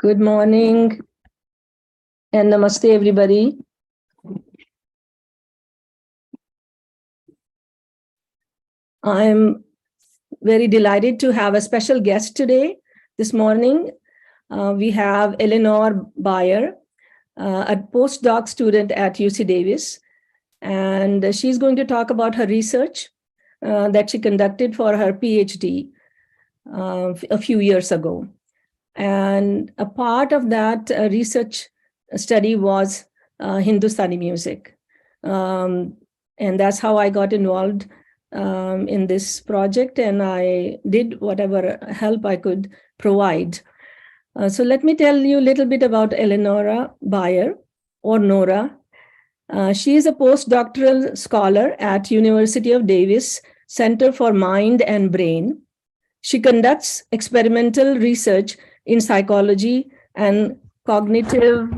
Good morning and namaste, everybody. I'm very delighted to have a special guest today. This morning, we have Eleonora Beier, a postdoc student at UC Davis, and she's going to talk about her research that she conducted for her PhD a few years ago. And a part of that research study was Hindustani music. And that's how I got involved in this project, and I did whatever help I could provide. So let me tell you a little bit about Eleonora Beier, or Nora. She is a postdoctoral scholar at University of Davis Center for Mind and Brain. She conducts experimental research in psychology and cognitive,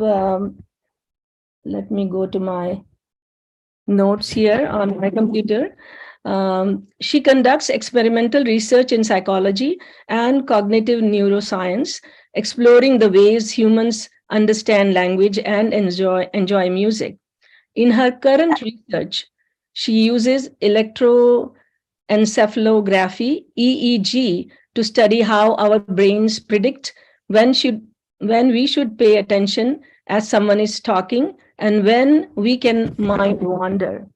let me go to my notes here on my computer. She conducts experimental research in psychology and cognitive neuroscience, exploring the ways humans understand language and enjoy music. In her current research, she uses electroencephalography, EEG, to study how our brains predict when we should pay attention as someone is talking and when we can mind wander.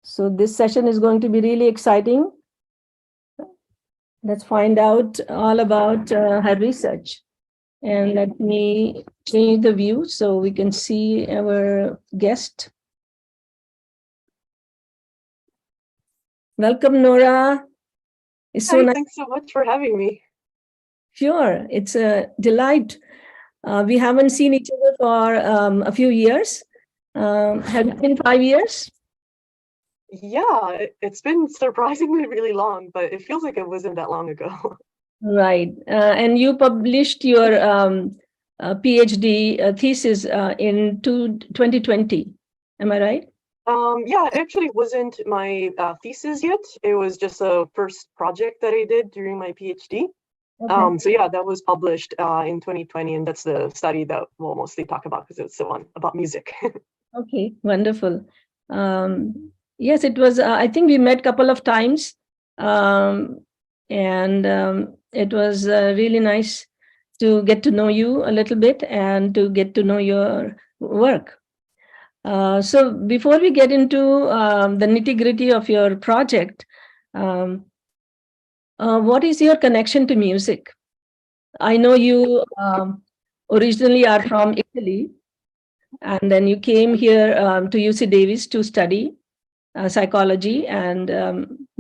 So this session is going to be really exciting. Let's find out all about her research. And let me change the view so we can see our guest. Welcome, Nora. It's so nice. Thanks so much for having me. Sure, it's a delight. We haven't seen each other for a few years. Has it been 5 years? Yeah, it's been surprisingly really long, but it feels like it wasn't that long ago. Right. And you published your PhD thesis in 2020. Am I right? Yeah, it actually wasn't my thesis yet. It was just a first project that I did during my PhD. Okay. So yeah, that was published in 2020, and that's the study that we'll mostly talk about because it's the one about music. Okay, wonderful. Yes, it was, I think we met a couple of times, and it was really nice to get to know you a little bit and to get to know your work. So before we get into the nitty-gritty of your project, what is your connection to music? I know you originally are from Italy, and then you came here to UC Davis to study psychology and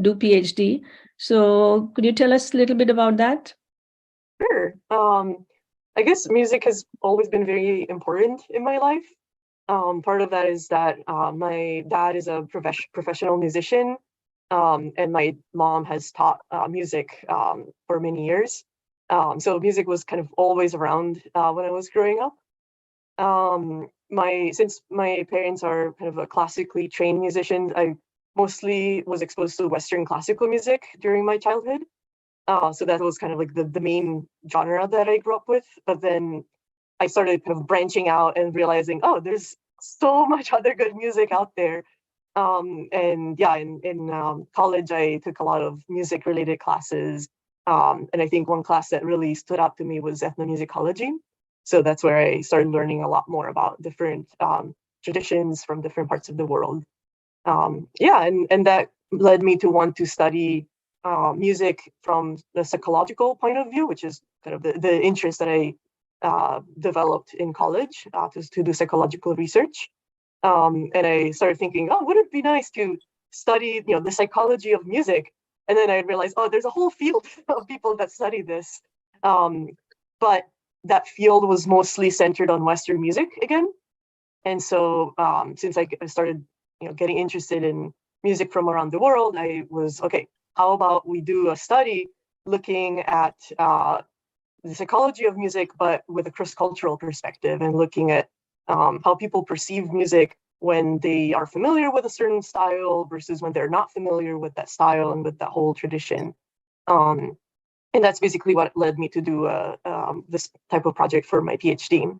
do PhD. So could you tell us a little bit about that? Sure. I guess music has always been very important in my life. Part of that is that my dad is a professional musician, and my mom has taught music for many years. So music was kind of always around when I was growing up. Since my parents are kind of a classically trained musicians, I mostly was exposed to Western classical music during my childhood. So that was kind of like the main genre that I grew up with. But then I started kind of branching out and realizing, oh, there's so much other good music out there. And yeah, in college, I took a lot of music-related classes. And I think one class that really stood out to me was ethnomusicology. So that's where I started learning a lot more about different traditions from different parts of the world. Yeah, and that led me to want to study music from the psychological point of view, which is kind of the interest that I developed in college to do psychological research. And I started thinking, oh, wouldn't it be nice to study, the psychology of music? And then I realized, oh, there's a whole field of people that study this. But that field was mostly centered on Western music again. And so since I started, getting interested in music from around the world, I was, okay, how about we do a study looking at the psychology of music, but with a cross-cultural perspective, and looking at how people perceive music when they are familiar with a certain style versus when they're not familiar with that style and with that whole tradition. And And that's basically what led me to do this type of project for my PhD.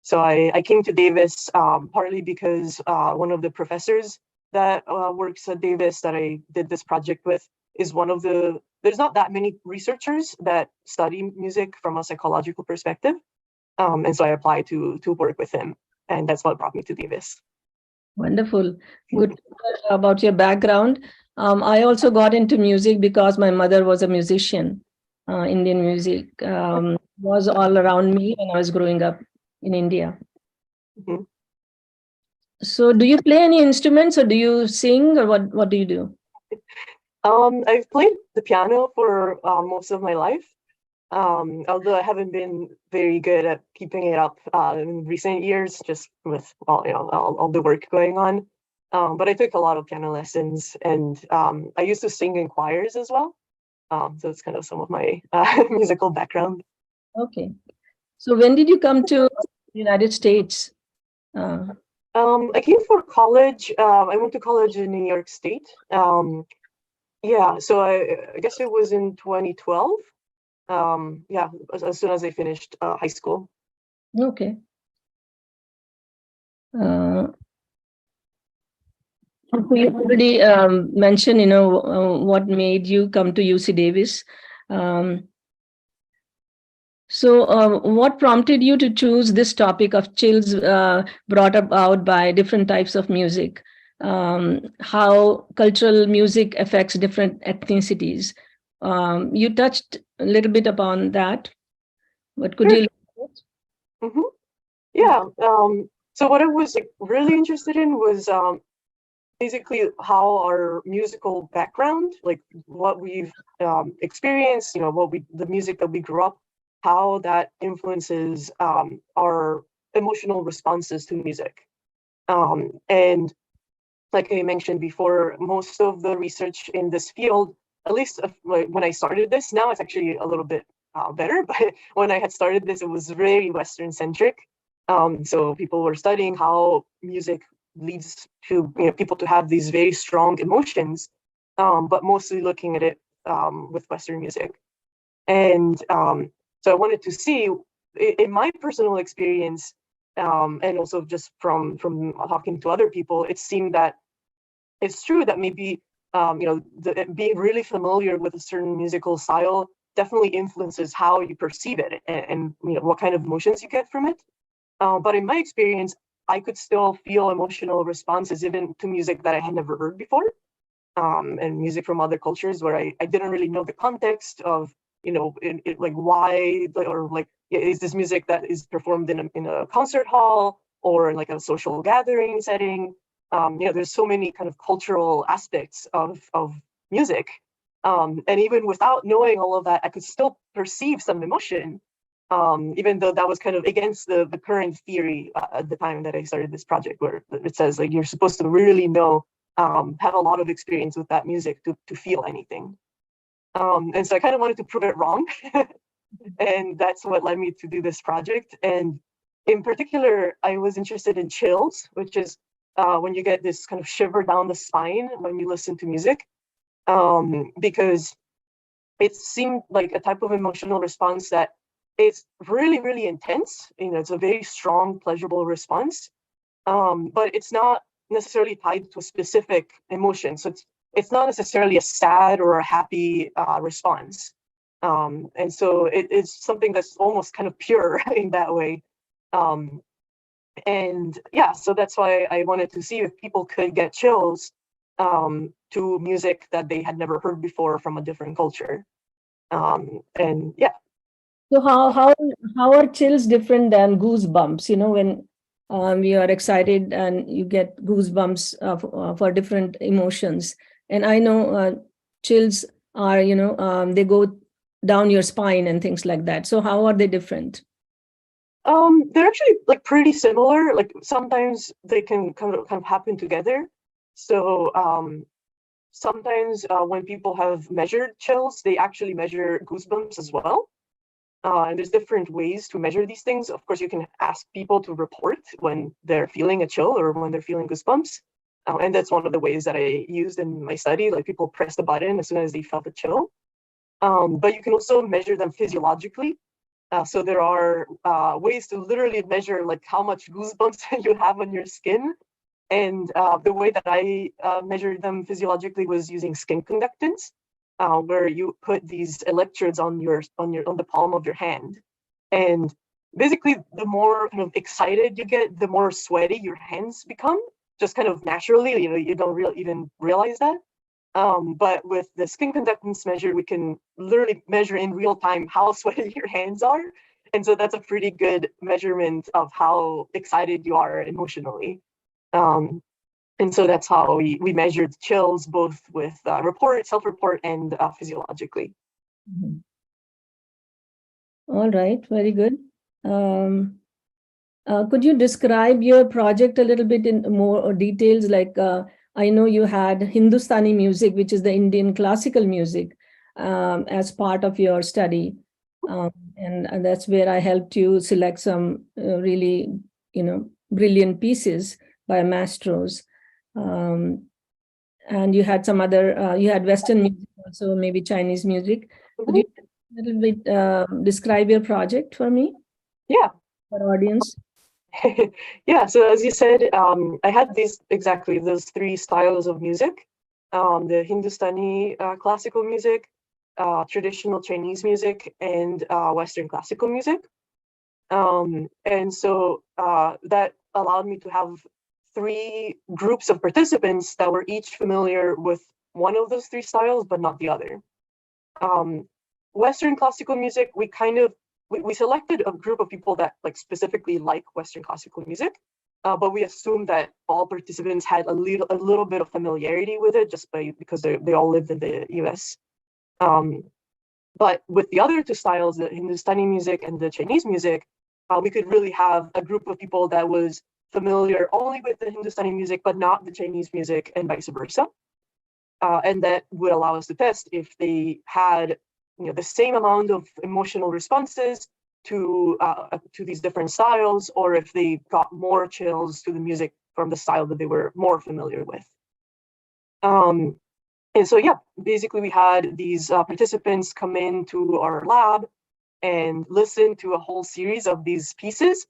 So I came to Davis partly because one of the professors that works at Davis that I did this project with is one of there's not that many researchers that study music from a psychological perspective. And so I applied to work with him, and that's what brought me to Davis. Wonderful. Good to hear about your background. I also got into music because my mother was a musician. Indian music was all around me when I was growing up in India. Mhm. So do you play any instruments or do you sing or what do you do? I've played the piano for most of my life, although I haven't been very good at keeping it up in recent years, just with all the work going on. But I took a lot of piano lessons, and I used to sing in choirs as well. So it's kind of some of my musical background. Okay. So when did you come to United States? I came for college. I went to college in New York State. Yeah, so I guess it was in 2012. Yeah, as soon as I finished high school. Okay. So you already mentioned, what made you come to UC Davis. So what prompted you to choose this topic of chills brought about by different types of music? How cultural music affects different ethnicities. You touched a little bit upon that. What could Sure. you? Mm-hmm. Yeah. So what I was really interested in was basically how our musical background, like what we've experienced, the music that we grew up, how that influences our emotional responses to music. And like I mentioned before, most of the research in this field, at least when I started this, now it's actually a little bit better, but when I had started this, it was very Western centric. So people were studying how music leads to people to have these very strong emotions, but mostly looking at it with Western music. And so I wanted to see, in my personal experience, and also just from talking to other people, it seemed that it's true that maybe being really familiar with a certain musical style definitely influences how you perceive it and what kind of emotions you get from it. But in my experience, I could still feel emotional responses even to music that I had never heard before, and music from other cultures where I didn't really know the context of, like why, or like, is this music that is performed in a concert hall or in like a social gathering setting? There's so many kind of cultural aspects of music. And even without knowing all of that, I could still perceive some emotion, even though that was kind of against the current theory at the time that I started this project, where it says like you're supposed to really know, have a lot of experience with that music to feel anything. And so I kind of wanted to prove it wrong. And that's what led me to do this project. And in particular, I was interested in chills, which is when you get this kind of shiver down the spine when you listen to music, because it seemed like a type of emotional response that it's really, really intense. It's a very strong, pleasurable response, but it's not necessarily tied to a specific emotion. So it's not necessarily a sad or a happy response. And so it's something that's almost kind of pure in that way. And yeah, so that's why I wanted to see if people could get chills to music that they had never heard before from a different culture. And yeah. So how are chills different than goosebumps? When you are excited and you get goosebumps for different emotions. And I know chills are, they go down your spine and things like that. So how are they different? They're actually like pretty similar. Like sometimes they can kind of happen together. So sometimes when people have measured chills, they actually measure goosebumps as well. And there's different ways to measure these things. Of course, you can ask people to report when they're feeling a chill or when they're feeling goosebumps. And that's one of the ways that I used in my study. Like people press the button as soon as they felt a chill. but you can also measure them physiologically. So there are ways to literally measure like how much goosebumps you have on your skin. And the way that I measured them physiologically was using skin conductance, where you put these electrodes on the palm of your hand. And basically, the more kind of excited you get, the more sweaty your hands become, just kind of naturally. You don't really even realize that. But with the skin conductance measure, we can literally measure in real time how sweaty your hands are. And so that's a pretty good measurement of how excited you are emotionally. And so that's how we measured chills, both with self-report, and physiologically. Mhm. All right, very good. Could you describe your project a little bit in more details? Like, I know you had Hindustani music, which is the Indian classical music, as part of your study. And that's where I helped you select some really, brilliant pieces by maestros. And you had some other, you had Western music also, maybe Chinese music. Could you a little bit describe your project for me, Yeah. for audience? Yeah, so as you said, I had those three styles of music: the Hindustani classical music, traditional Chinese music, and Western classical music. And so that allowed me to have three groups of participants that were each familiar with one of those three styles, but not the other. Western classical music, we selected a group of people that like specifically like Western classical music, but we assumed that all participants had a little bit of familiarity with it because they all lived in the US. But with the other two styles, the Hindustani music and the Chinese music, we could really have a group of people that was familiar only with the Hindustani music, but not the Chinese music, and vice versa. And that would allow us to test if they had the same amount of emotional responses to these different styles, or if they got more chills to the music from the style that they were more familiar with. And so, yeah, basically we had these participants come into our lab and listen to a whole series of these pieces.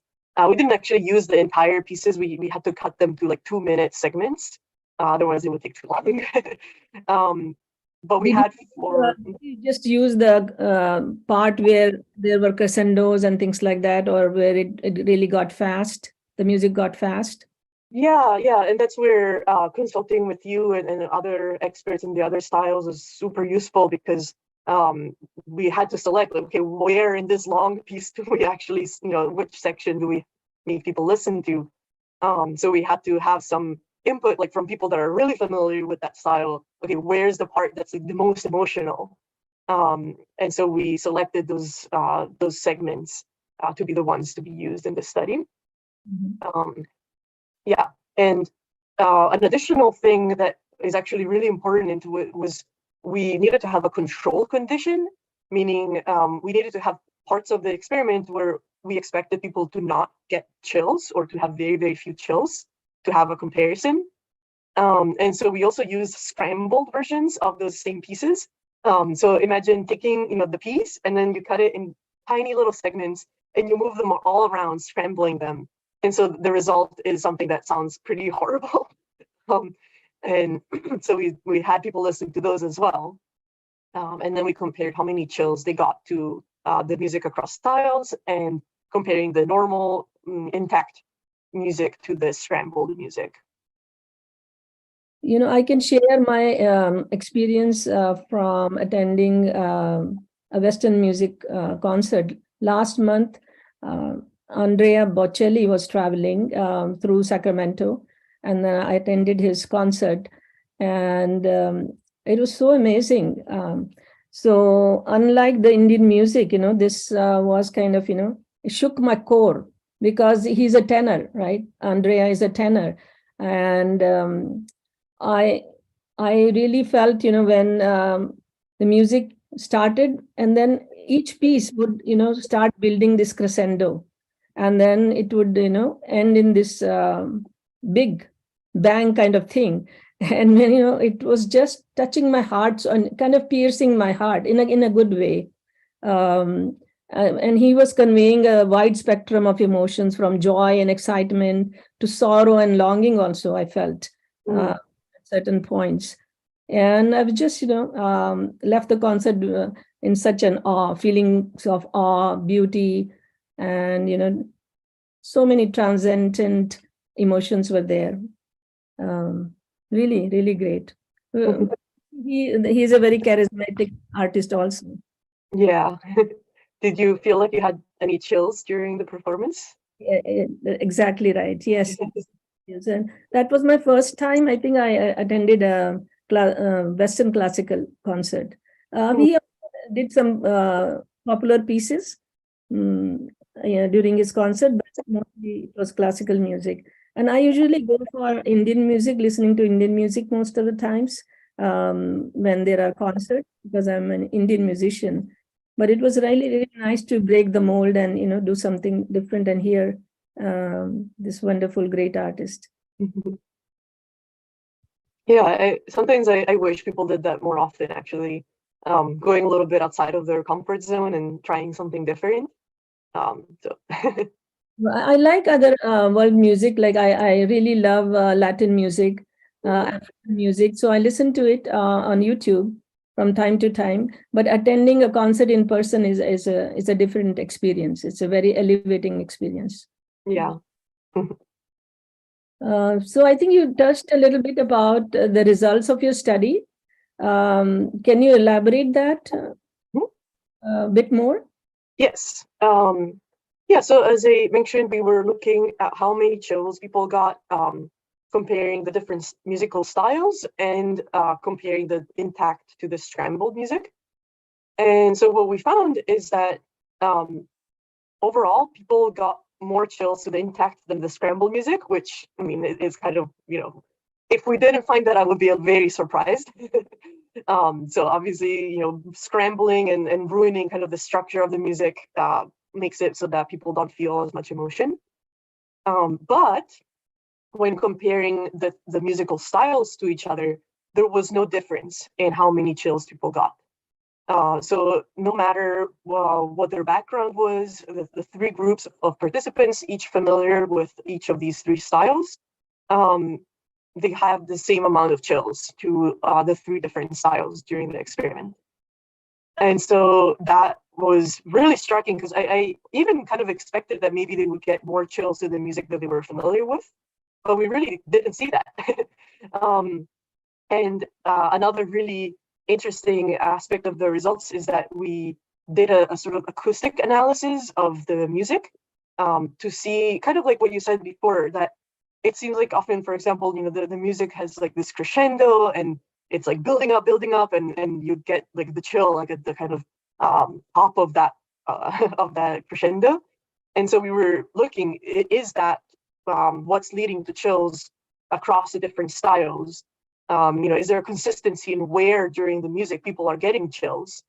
We didn't actually use the entire pieces. We had to cut them to like 2-minute segments. Otherwise, it would take too long. But we had Did you just use the part where there were crescendos and things like that, or where it really got fast, the music got fast? Yeah, and that's where consulting with you and other experts in the other styles is super useful, because we had to select, okay, where in this long piece do we actually, which section do we make people listen to? So we had to have some input, like from people that are really familiar with that style. Okay, where's the part that's like the most emotional? And so we selected those segments to be the ones to be used in the study. Mhm. Yeah, and an additional thing that is actually really important into it was we needed to have a control condition, meaning we needed to have parts of the experiment where we expected people to not get chills, or to have very, very few chills, to have a comparison. And so we also used scrambled versions of those same pieces. So imagine taking the piece, and then you cut it in tiny little segments, and you move them all around, scrambling them. And so the result is something that sounds pretty horrible. And so we had people listen to those as well. And then we compared how many chills they got to the music across styles, and comparing the normal intact music to the scrambled music. I can share my experience from attending a Western music concert. Last month, Andrea Bocelli was traveling through Sacramento, and I attended his concert, and it was so amazing. So unlike the Indian music, this was kind of, it shook my core, because he's a tenor, right? Andrea is a tenor. And I really felt, when the music started, and then each piece would, start building this crescendo, and then it would, end in this big bang kind of thing. And it was just touching my heart and kind of piercing my heart in a good way. um, and he was conveying a wide spectrum of emotions, from joy and excitement to sorrow and longing also, I felt Mm. at certain points. And I was just left the concert in such an awe, feelings of awe, beauty, and so many transcendent emotions were there. um, Really, really great. Uh, he's a very charismatic artist also. Yeah. Did you feel like you had any chills during the performance? Exactly right. Yes. Yes. And that was my first time. I think I attended a Western classical concert. Mm. We did some popular pieces mm, during his concert, but mostly it was classical music. And I usually go for Indian music, listening to Indian music most of the times when there are concerts, because I'm an Indian musician. But it was really, really nice to break the mold and do something different and hear this wonderful, great artist. Yeah, sometimes I wish people did that more often, actually. Going a little bit outside of their comfort zone and trying something different. So I like other world music. Like I really love Latin music, African music. So I listen to it on YouTube from time to time. But attending a concert in person is a different experience. It's a very elevating experience. yeah. So I think you touched a little bit about the results of your study. Can you elaborate that a bit more? Yes. Yeah, so as I mentioned, we were looking at how many chills people got, comparing the different musical styles and comparing the intact to the scrambled music. And so what we found is that um, overall, people got more chills to the intact than the scrambled music, which, I mean, it is kind of, if we didn't find that, I would be very surprised. So obviously, scrambling and ruining kind of the structure of the music makes it so that people don't feel as much emotion. But when comparing the musical styles to each other, there was no difference in how many chills people got. So no matter what their background was, the three groups of participants, each familiar with each of these three styles, um, they have the same amount of chills to the three different styles during the experiment. And so that was really striking, because I even kind of expected that maybe they would get more chills to the music that they were familiar with, but we really didn't see that. um, and another really interesting aspect of the results is that we did a sort of acoustic analysis of the music, to see, kind of like what you said before, that it seems like often, for example, the music has like this crescendo, and it's like building up, and you get like the chill, like at the kind of top of that of that crescendo. And so we were looking, is that what's leading to chills across the different styles? Is there a consistency in where during the music people are getting chills?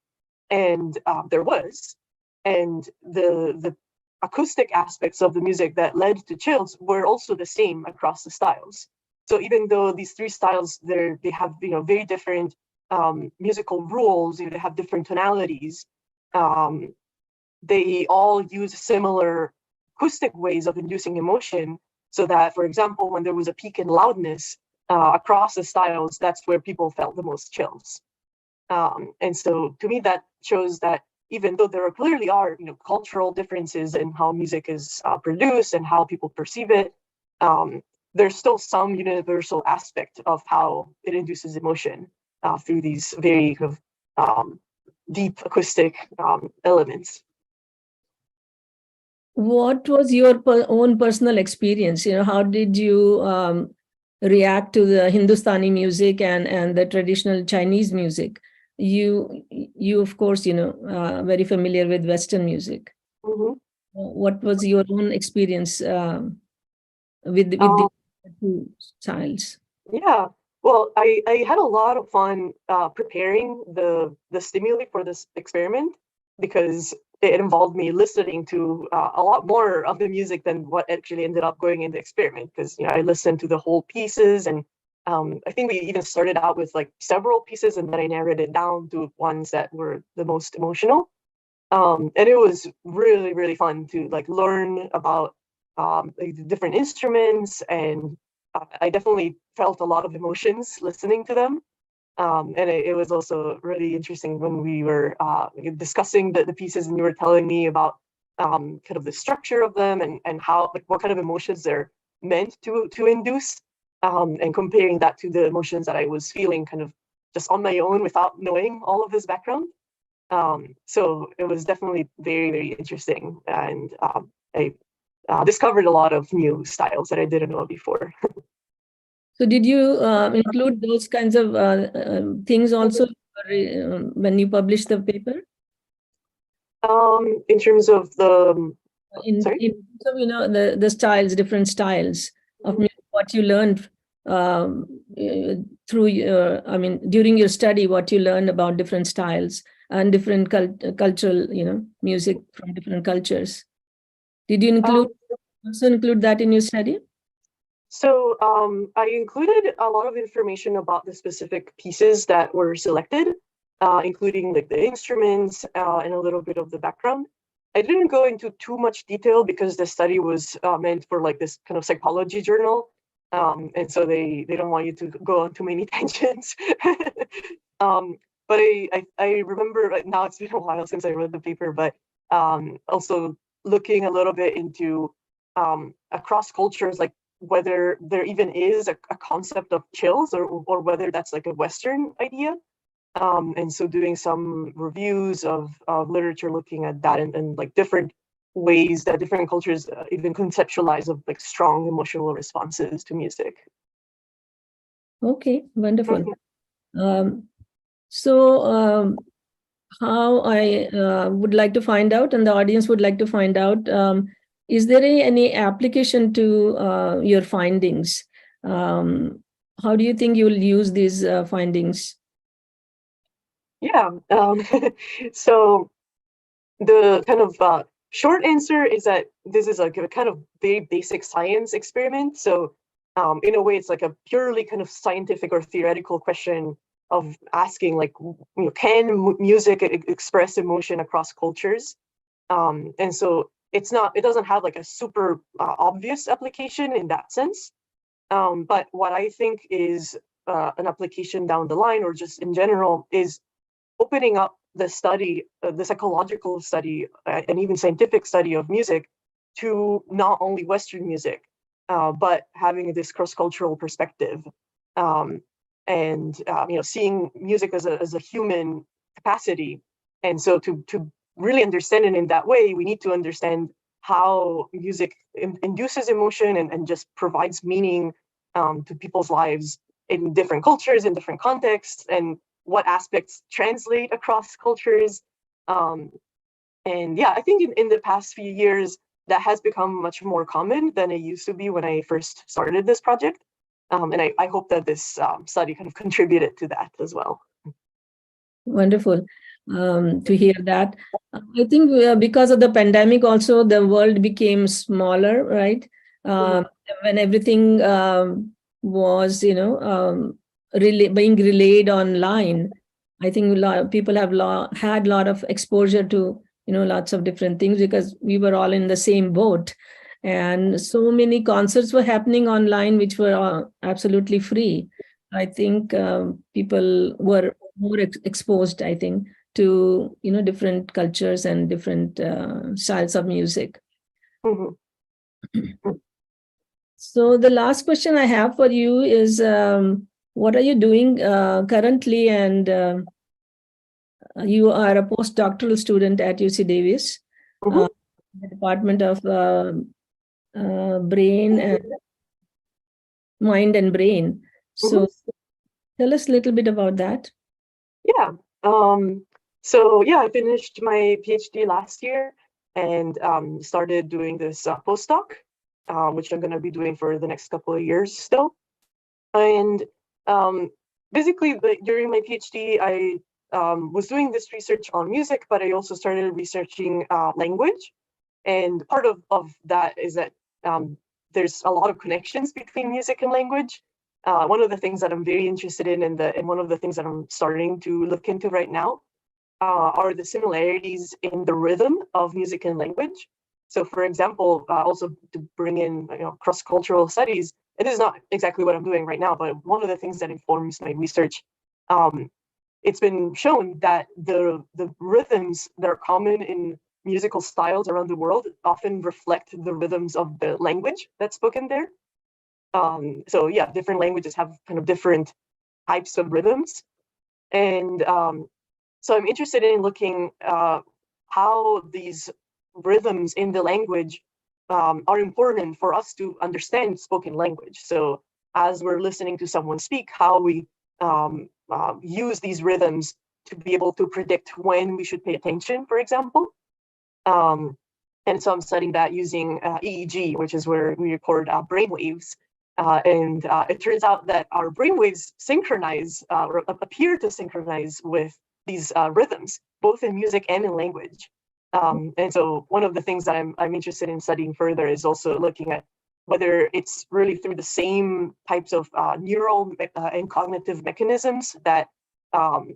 And there was. And the acoustic aspects of the music that led to chills were also the same across the styles. So even though these three styles, they have very different musical rules, they have different tonalities, um, they all use similar acoustic ways of inducing emotion, so that, for example, when there was a peak in loudness across the styles, that's where people felt the most chills. And so to me, that shows that even though there clearly are cultural differences in how music is produced and how people perceive it, um, there's still some universal aspect of how it induces emotion through these very kind of deep acoustic elements. What was your own personal experience? How did you react to the Hindustani music and the traditional Chinese music? You of course, very familiar with Western music. Mhm. What was your own experience with the Um, two styles? Yeah, well, I had a lot of fun preparing the stimuli for this experiment, because it involved me listening to a lot more of the music than what actually ended up going in the experiment. Because I listened to the whole pieces, and I think we even started out with like several pieces, and then I narrowed it down to ones that were the most emotional. And it was really, really fun to like learn about like the different instruments, and I definitely felt a lot of emotions listening to them. And it was also really interesting when we were discussing the pieces, and you were telling me about kind of the structure of them, and how, like, what kind of emotions they're meant to induce, and comparing that to the emotions that I was feeling kind of just on my own without knowing all of this background. So it was definitely very, very interesting, and I discovered a lot of new styles that I didn't know before. So did you include those kinds of things also when you published the paper? In terms of the, sorry? In terms of, the styles, different styles of music, what you learned through your, during your study, what you learned about different styles and different cultural, music from different cultures. Did you also include that in your study? So I included a lot of information about the specific pieces that were selected, including like the instruments and a little bit of the background. I didn't go into too much detail because the study was meant for like this kind of psychology journal. And so they don't want you to go on too many tangents. But I remember, now it's been a while since I read the paper, but also looking a little bit into across cultures, like whether there even is a concept of chills, or whether that's like a Western idea. And so doing some reviews of literature looking at that, and like different ways that different cultures even conceptualize of like strong emotional responses to music. Okay, wonderful. So how I would like to find out, and the audience would like to find out, is there any application to your findings? How do you think you will use these findings? Yeah. So the kind of short answer is that this is like a kind of very basic science experiment. So in a way, it's like a purely kind of scientific or theoretical question of asking, like, can music express emotion across cultures? And so it doesn't have like a super obvious application in that sense. But what I think is an application down the line, or just in general, is opening up the study, the psychological study, and even scientific study of music to not only Western music, but having this cross-cultural perspective, and seeing music as a human capacity. And so to really understand it in that way, we need to understand how music induces emotion, and just provides meaning to people's lives in different cultures, in different contexts, and what aspects translate across cultures. Um, and yeah, I think in the past few years, that has become much more common than it used to be when I first started this project. And I hope that this study kind of contributed to that as well. Wonderful to hear that. I think because of the pandemic, also the world became smaller, right? When everything was, being relayed online, I think a lot of people have had a lot of exposure to, lots of different things, because we were all in the same boat. And so many concerts were happening online, which were absolutely free. I think people were more exposed, I think, to different cultures and different styles of music. Mhm. So the last question I have for you is, what are you doing currently? And you are a postdoctoral student at UC Davis, Mhm. the Department of Brain and Mind and Brain. Mhm. So tell us a little bit about that. Yeah. So yeah, I finished my PhD last year, and started doing this postdoc, which I'm going to be doing for the next couple of years still. And um, basically, during my PhD, I was doing this research on music, but I also started researching language. And part of that is that there's a lot of connections between music and language. one of the things that I'm very interested in, and one of the things that I'm starting to look into right now, are the similarities in the rhythm of music and language. So, for example, also to bring in cross-cultural studies, it is not exactly what I'm doing right now, but one of the things that informs my research, it's been shown that the rhythms that are common in musical styles around the world often reflect the rhythms of the language that's spoken there. So yeah, different languages have kind of different types of rhythms. And so I'm interested in looking how these rhythms in the language are important for us to understand spoken language. So as we're listening to someone speak, how we use these rhythms to be able to predict when we should pay attention, for example. And so I'm studying that using EEG, which is where we record brainwaves. And it turns out that our brainwaves synchronize or appear to synchronize with these rhythms, both in music and in language. And so one of the things that I'm interested in studying further is also looking at whether it's really through the same types of neural and cognitive mechanisms that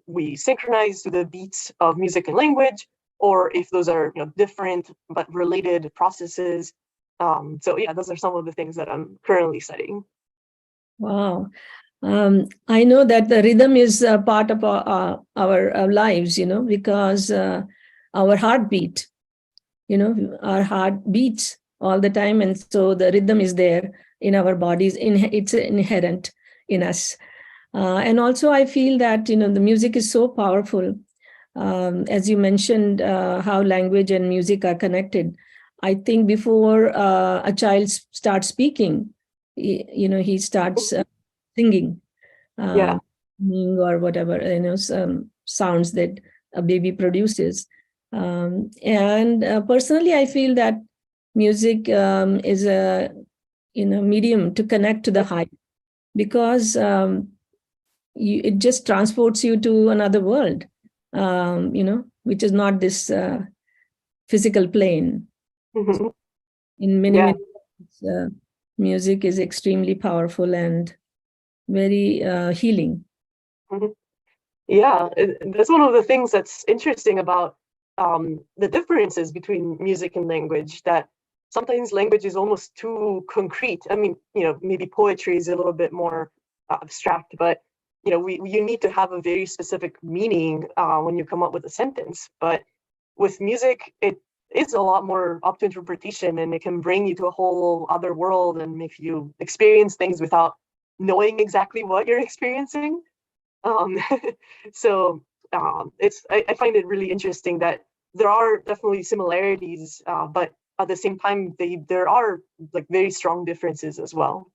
we synchronize to the beats of music and language, or if those are different but related processes. So yeah, those are some of the things that I'm currently studying. Wow. I know that the rhythm is a part of our lives, because our heartbeat, our heart beats all the time. And so the rhythm is there in our bodies. It's inherent in us. And also I feel that, the music is so powerful. As you mentioned, how language and music are connected. I think before a child starts speaking, he starts singing, Yeah. or whatever, some sounds that a baby produces. And personally, I feel that music is a medium to connect to the high, because it just transports you to another world, which is not this physical plane. Mhm. In many, Yeah. many ways, music is extremely powerful and very healing. Mhm. Yeah, that's one of the things that's interesting about the differences between music and language, that sometimes language is almost too concrete. I mean, maybe poetry is a little bit more abstract, but you need to have a very specific meaning when you come up with a sentence. But with music, it is a lot more up to interpretation, and it can bring you to a whole other world and make you experience things without knowing exactly what you're experiencing. Um, so I find it really interesting that there are definitely similarities, but at the same time, there are like very strong differences as well.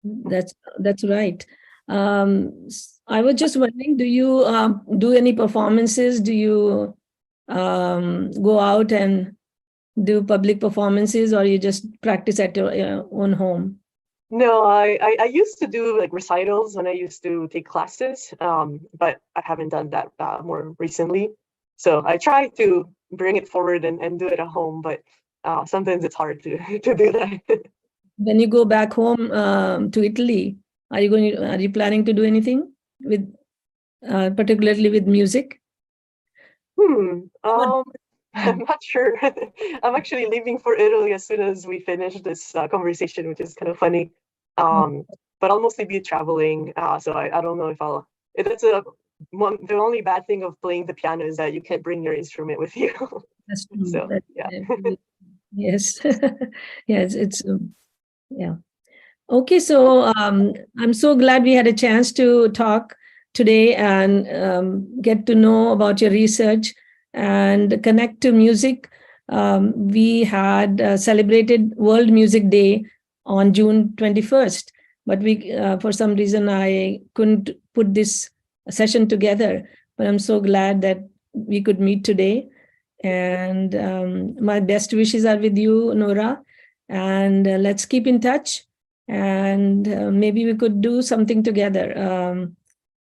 That's right. I was just wondering, do you do any performances? Do you go out and do public performances, or you just practice at your own home? No, I used to do like recitals when I used to take classes, but I haven't done that more recently. So I try to bring it forward and do it at home, but sometimes it's hard to to do that. When you go back home to Italy, are you planning to do anything with, particularly with music? I'm not sure. I'm actually leaving for Italy as soon as we finish this conversation, which is kind of funny. Um, but I'll mostly be traveling, so I don't know if I'll. That's the only bad thing of playing the piano is that you can't bring your instrument with you. That's true. So yeah. Yes. Yes, it's yeah. Okay, so I'm so glad we had a chance to talk today and get to know about your research and connect to music. We had celebrated World Music Day on June 21st, but for some reason, I couldn't put this session together. But I'm so glad that we could meet today. And my best wishes are with you, Nora. And let's keep in touch. And maybe we could do something together,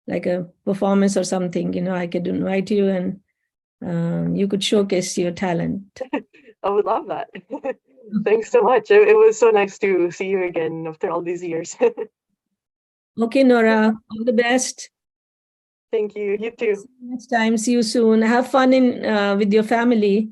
like a performance or something. I could invite you, and you could showcase your talent. I would love that. Thanks so much. It was so nice to see you again after all these years. Okay, Nora, all the best. Thank you. You too. Next time, see you soon. Have fun in with your family.